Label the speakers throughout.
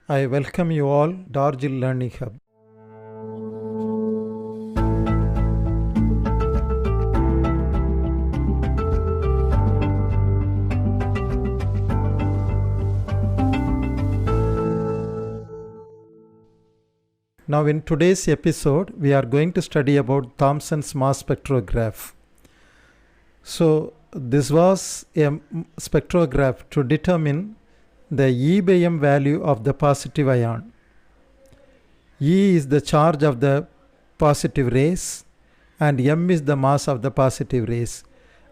Speaker 1: I welcome you all, Darjil Learning Hub. Now in today's episode, we are going to study about Thomson's mass spectrograph. So this was a spectrograph to determine the E by M value of the positive ion. E is the charge of the positive rays and M is the mass of the positive rays.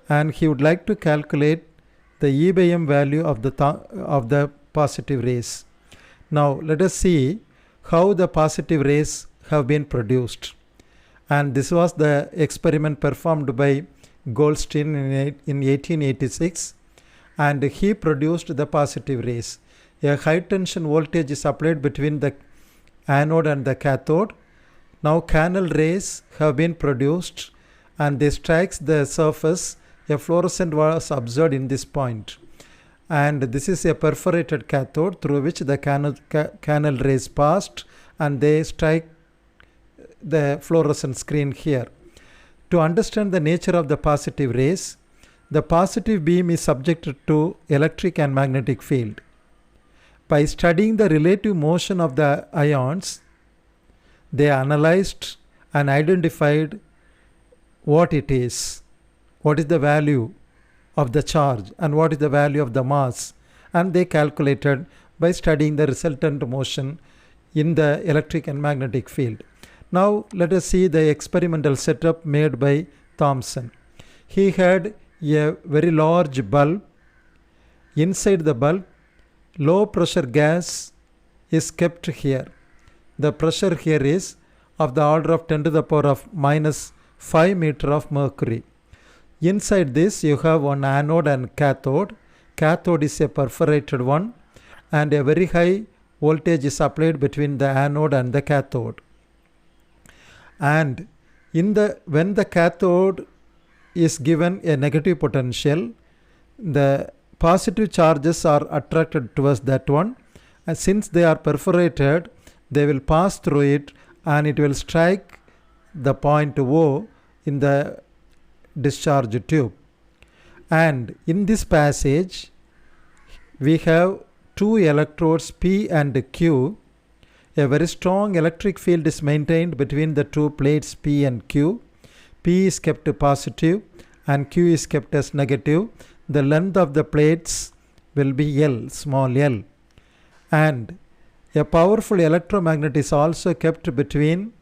Speaker 1: And he would like to calculate the E by M value of the positive rays. Now let us see how the positive rays have been produced. And this was the experiment performed by Goldstein in 1886, and he produced the positive rays. A high tension voltage is applied between the anode and the cathode. Now canal rays have been produced and they strikes the surface. A fluorescent was observed in this point. And this is a perforated cathode through which the canal rays passed and they strike the fluorescent screen here. To understand the nature of the positive rays, the positive beam is subjected to electric and magnetic field. By studying the relative motion of the ions, they analyzed and identified what it is, what is the value of the charge and what is the value of the mass, and they calculated by studying the resultant motion in the electric and magnetic field. Now let us see the experimental setup made by Thomson. He had a very large bulb. Inside the bulb, low pressure gas is kept here. The pressure here is of the order of 10 to the power of minus 5 meter of mercury. Inside this you have one anode and cathode. Cathode is a perforated one and a very high voltage is applied between the anode and the cathode. And when the cathode is given a negative potential, the positive charges are attracted towards that one, and since they are perforated, they will pass through it and it will strike the point O in the discharge tube. And in this passage we have two electrodes P and Q. A very strong electric field is maintained between the two plates P and Q. P is kept positive and Q is kept as negative. The length of the plates will be L, small l. And a powerful electromagnet is also kept between,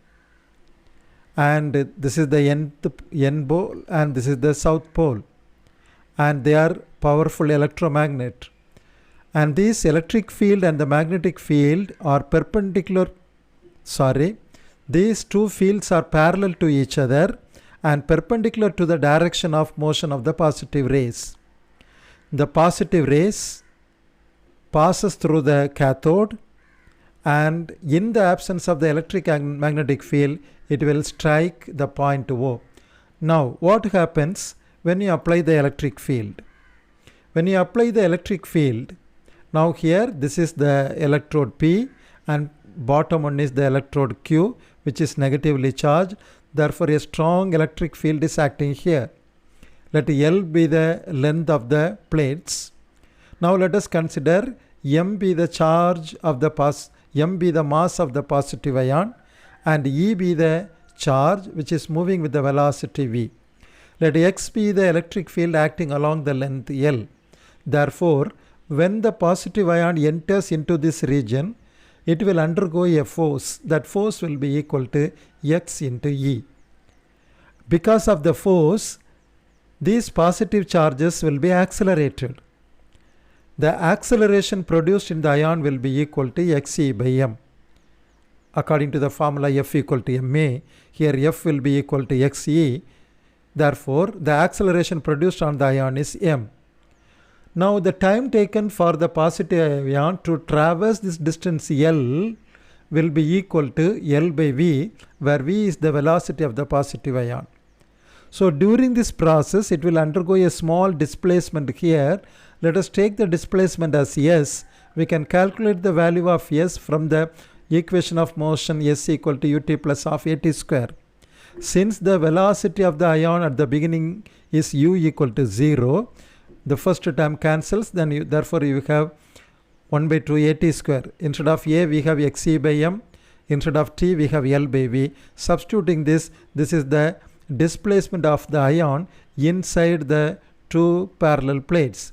Speaker 1: and this is the N pole and this is the south pole, and they are powerful electromagnet. And this electric field and the magnetic field are these two fields are parallel to each other and perpendicular to the direction of motion of the positive rays. The positive rays passes through the cathode, and in the absence of the electric and magnetic field, it will strike the point O. Now what happens when you apply the electric field? When you apply the electric field, now here this is the electrode P and bottom one is the electrode Q, which is negatively charged. Therefore a strong electric field is acting here. Let L be the length of the plates. Now let us consider M be the charge of the M be the mass of the positive ion and E be the charge which is moving with the velocity v. Let X be the electric field acting along the length L. Therefore when the positive ion enters into this region, it will undergo a force. That force will be equal to X into E. Because of the force, these positive charges will be accelerated. The acceleration produced in the ion will be equal to Xe by M. According to the formula F equal to ma, here F will be equal to Xe. Therefore, the acceleration produced on the ion is m. Now the time taken for the positive ion to traverse this distance L will be equal to L by V, where V is the velocity of the positive ion. So during this process it will undergo a small displacement here. Let us take the displacement as S, we can calculate the value of S from the equation of motion S equal to ut plus half at square. Since the velocity of the ion at the beginning is u equal to 0, the first term cancels, then therefore you have 1 by 2 at square. Instead of a we have xe by m, instead of t we have L by V. Substituting this is the displacement of the ion inside the two parallel plates.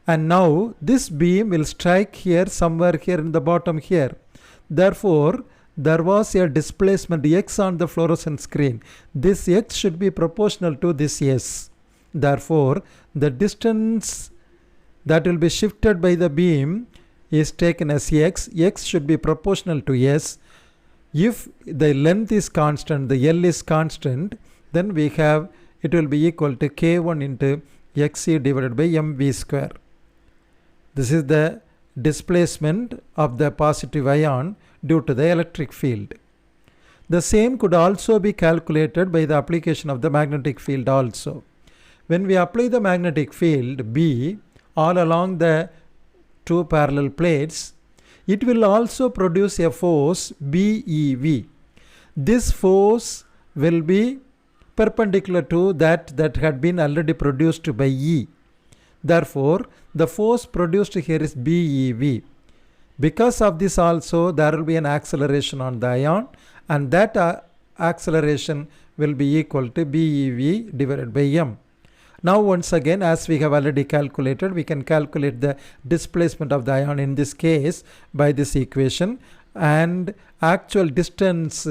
Speaker 1: And now this beam will strike here, somewhere here in the bottom here. Therefore there was a displacement x on the fluorescent screen. This x should be proportional to this S. Therefore the distance that will be shifted by the beam is taken as x. X should be proportional to S. If the length is constant, the L is constant, then we have it will be equal to k1 into xe divided by mv square. This is the displacement of the positive ion due to the electric field. The same could also be calculated by the application of the magnetic field also. When we apply the magnetic field B all along the two parallel plates, it will also produce a force BeV. This force will be perpendicular to that had been already produced by E. Therefore the force produced here is BeV. Because of this also there will be an acceleration on the ion, and that acceleration will be equal to BeV divided by m. Now once again, as we have already calculated, we can calculate the displacement of the ion in this case by this equation, and actual distance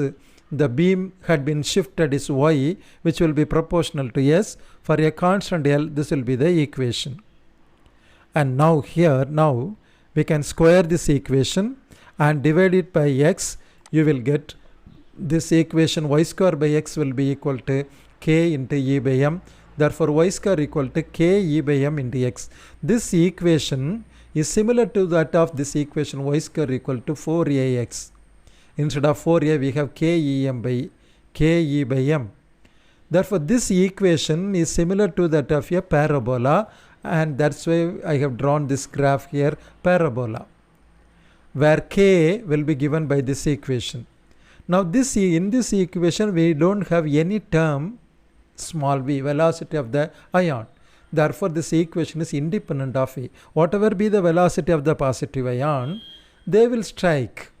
Speaker 1: the beam had been shifted is y, which will be proportional to S. For a constant L, this will be the equation. And now here, we can square this equation and divide it by x. You will get this equation y square by x will be equal to k into E by m. Therefore y square equal to k E by m into x. This equation is similar to that of this equation y square equal to 4ax. Instead of 4a we have KEM by KE by m. Therefore this equation is similar to that of a parabola, and that's why I have drawn this graph here, parabola, where k will be given by this equation. Now in this equation we don't have any term small v, velocity of the ion. Therefore this equation is independent of E. Whatever be the velocity of the positive ion, they will strike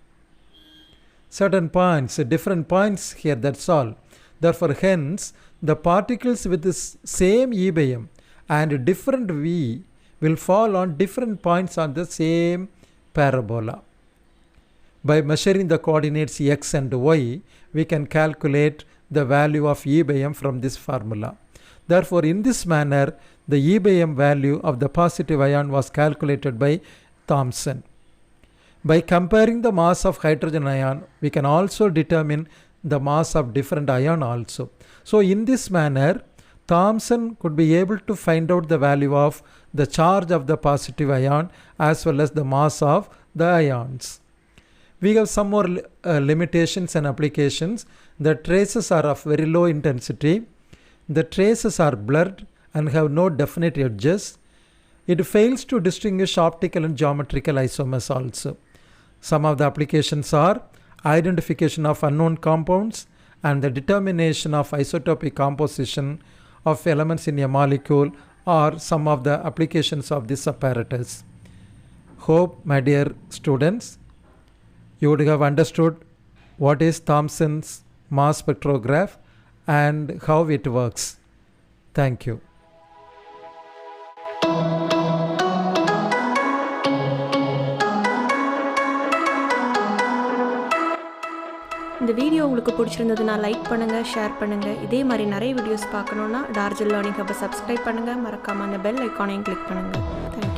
Speaker 1: certain points, different points here, that's all. Therefore hence the particles with this same E by m and different V will fall on different points on the same parabola. By measuring the coordinates x and y, we can calculate the value of E by m from this formula. Therefore in this manner the E by m value of the positive ion was calculated by Thomson. By comparing the mass of hydrogen ion, we can also determine the mass of different ion also. So in this manner Thomson could be able to find out the value of the charge of the positive ion as well as the mass of the ions. We have some more limitations and applications. The traces are of very low intensity. The traces are blurred and have no definite edges. It fails to distinguish optical and geometrical isomers also. Some of the applications are identification of unknown compounds and the determination of isotopic composition of elements in a molecule are some of the applications of this apparatus. Hope, my dear students, you would have understood what is Thomson's mass spectrograph and how it works. Thank you.
Speaker 2: இந்த video உங்களுக்கு பிடிச்சிருந்ததுன்னா like பண்ணுங்கள், share பண்ணுங்கள். இதே மாதிரி நிறைய videos பார்க்கணுன்னா டார்ஜில் learning ஹப்பை subscribe பண்ணுங்கள். மறக்காமல் அந்த பெல் ஐக்கானையும் கிளிக் பண்ணுங்கள். தேங்க்யூ.